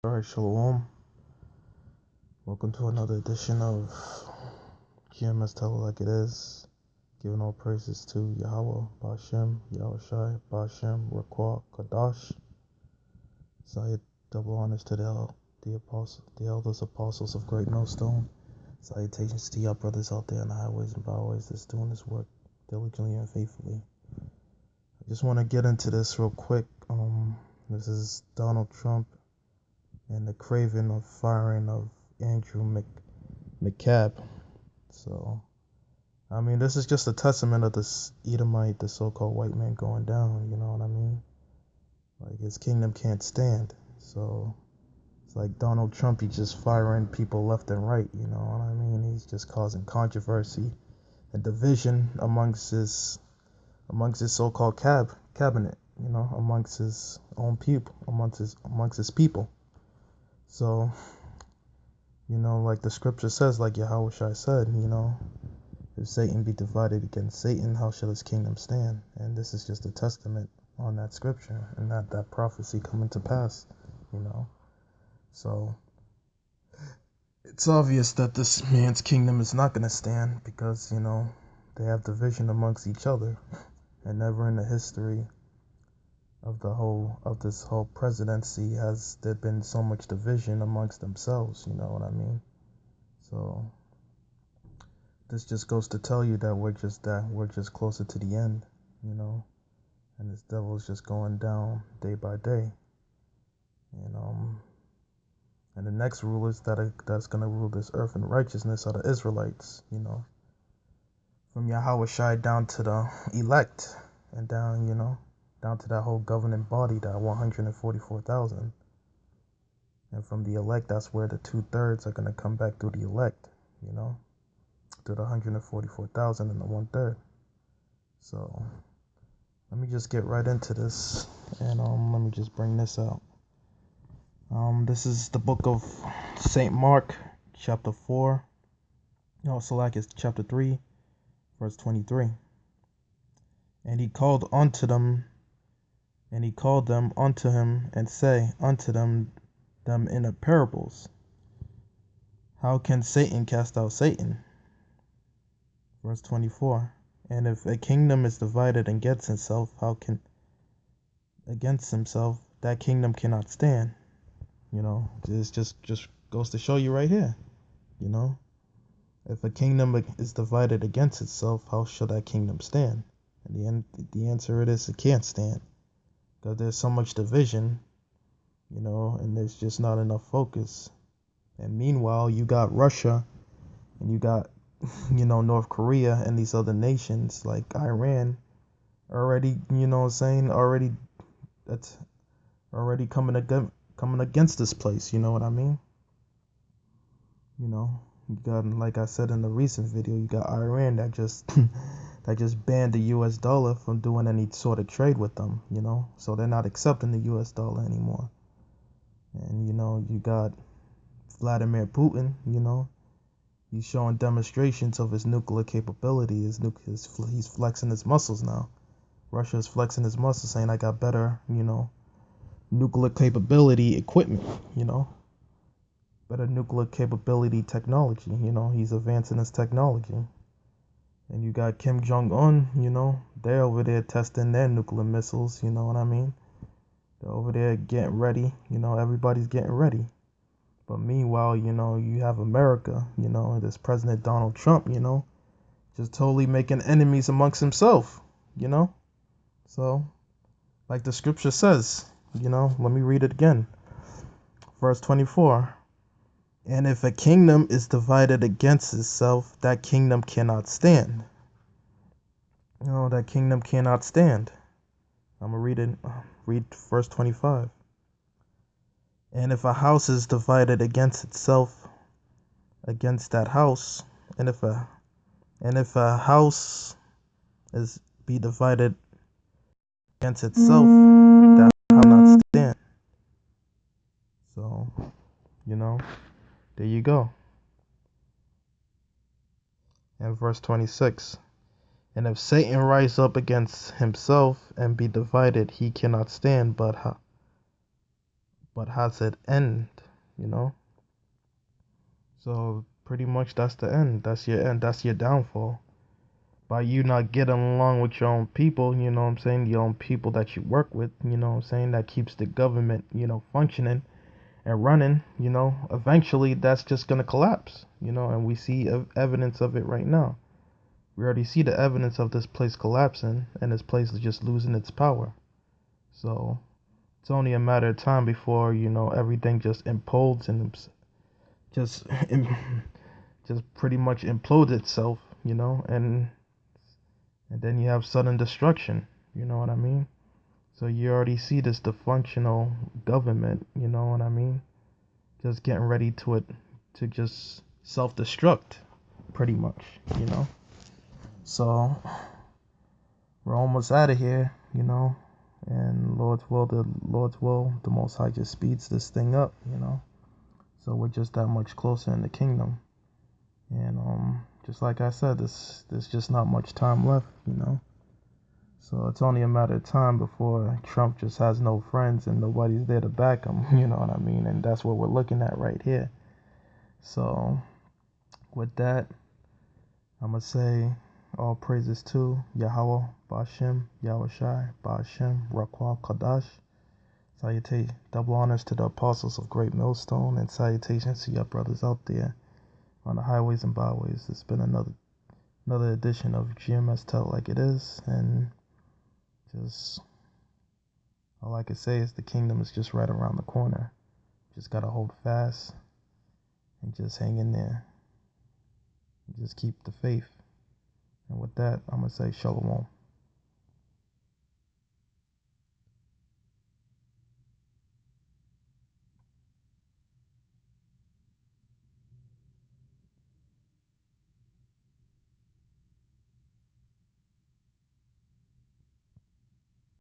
Alright, Shalom. Welcome to another edition of GMS Tell It Like It Is. Giving all praises to Yahweh, Bashem, Yahushai, Bashem, Raquah, Kadash. Sayed, double honors to the elders apostles of Great Millstone. Salutations to y'all brothers out there in the highways and byways that's doing this work diligently and faithfully. I just want to get into this real quick. This is Donald Trump and the craving of firing of Andrew McCabe. So, I mean, this is just a testament of this Edomite, the so-called white man going down, you know what I mean? Like, his kingdom can't stand. So, it's like Donald Trump, he's just firing people left and right, you know what I mean? He's just causing controversy and division amongst his so-called cabinet, you know, amongst his own people, amongst his people. So, you know, like the scripture says, like Yahushua said, you know, if Satan be divided against Satan, how shall his kingdom stand? And this is just a testament on that scripture and that prophecy coming to pass, you know. So, it's obvious that this man's kingdom is not going to stand because, you know, they have division amongst each other. And never in the history of this whole presidency has there been so much division amongst themselves, you know what I mean? So this just goes to tell you that we're just closer to the end, you know, and this devil is just going down day by day. And the next rulers that's gonna rule this earth in righteousness are the Israelites, you know. From Yahushua down to the elect and down, you know, down to that whole governing body, that 144,000. And from the elect, that's where the 2/3 are going to come back through the elect, you know, through the 144,000 and the 1/3. So let me just get right into this, and let me just bring this out. This is the book of St. Mark, chapter 4. No, Salak is chapter 3, verse 23. And he called them unto him, and say unto them in a parables, how can Satan cast out Satan? Verse 24. And if a kingdom is divided against himself, that kingdom cannot stand. You know, this just goes to show you right here. You know, if a kingdom is divided against itself, how shall that kingdom stand? And the answer is it can't stand, because there's so much division, you know, and there's just not enough focus. And meanwhile, you got Russia, and you got, you know, North Korea and these other nations like Iran already, you know what I'm saying, that's already coming against this place, you know what I mean? You know, you got, like I said in the recent video, you got Iran that just that just banned the US dollar from doing any sort of trade with them, you know, so they're not accepting the US dollar anymore. And you know, you got Vladimir Putin, you know, he's showing demonstrations of his nuclear capability. He's flexing his muscles now. Russia is flexing his muscles, saying, I got better, you know, nuclear capability equipment, you know, better nuclear capability technology, you know, he's advancing his technology. And you got Kim Jong-un, you know, they're over there testing their nuclear missiles, you know what I mean? They're over there getting ready, you know, everybody's getting ready. But meanwhile, you know, you have America, you know, this President Donald Trump, you know, just totally making enemies amongst himself, you know. So, like the scripture says, you know, let me read it again. Verse 24. And if a kingdom is divided against itself, that kingdom cannot stand. You know, that kingdom cannot stand. I'm going to read verse 25. And if a house is divided against itself, against that house, and if a house be divided against itself, that shall not stand. So, you know, there you go. And verse 26. And if Satan rise up against himself and be divided, he cannot stand, but but has it end, you know? So pretty much that's the end. That's your end. That's your downfall. By you not getting along with your own people, you know what I'm saying? Your own people that you work with, you know what I'm saying? That keeps the government, functioning and running, eventually that's just going to collapse, and we see evidence of it right now. We already see the evidence of this place collapsing and this place is just losing its power. So it's only a matter of time before, everything just implodes and just just pretty much implodes itself, and then you have sudden destruction, you know what I mean? So you already see this dysfunctional government, you know what I mean? Just getting ready to just self-destruct pretty much, you know? So we're almost out of here, and the Most High just speeds this thing up, So we're just that much closer in the kingdom. And just like I said, there's just not much time left, So it's only a matter of time before Trump just has no friends and nobody's there to back him, you know what I mean? And that's what we're looking at right here. So with that, I'm going to say all praises to Yahweh, Ba'ashem, Yahushai, Ba'ashem, Raquel, Kadash. Salutate, double honors to the apostles of Great Millstone, and salutations to your brothers out there on the highways and byways. It's been another edition of GMS Tell Like It Is, and just all I can say is the kingdom is just right around the corner. Just gotta hold fast and just hang in there. And just keep the faith. And with that, I'm gonna say Shalom.